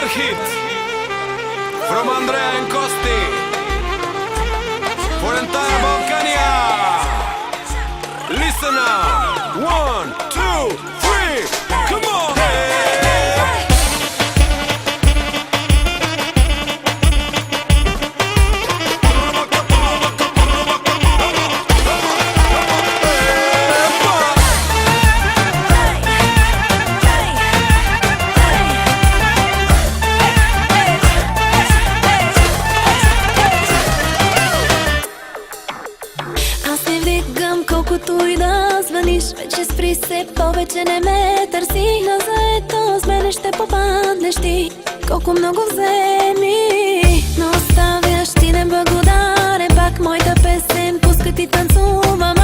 Another hit from Andrea and Costi for entire Balkania. Listen now. 1, 2, 3. Come on. Колкото и да звъниш, вече спри се, повече не ме търси. На заето с мене ще попаднеш ти. Колко много вземи, но оставяш ти неблагодарен. Пак моята песен, пускай ти танцувам.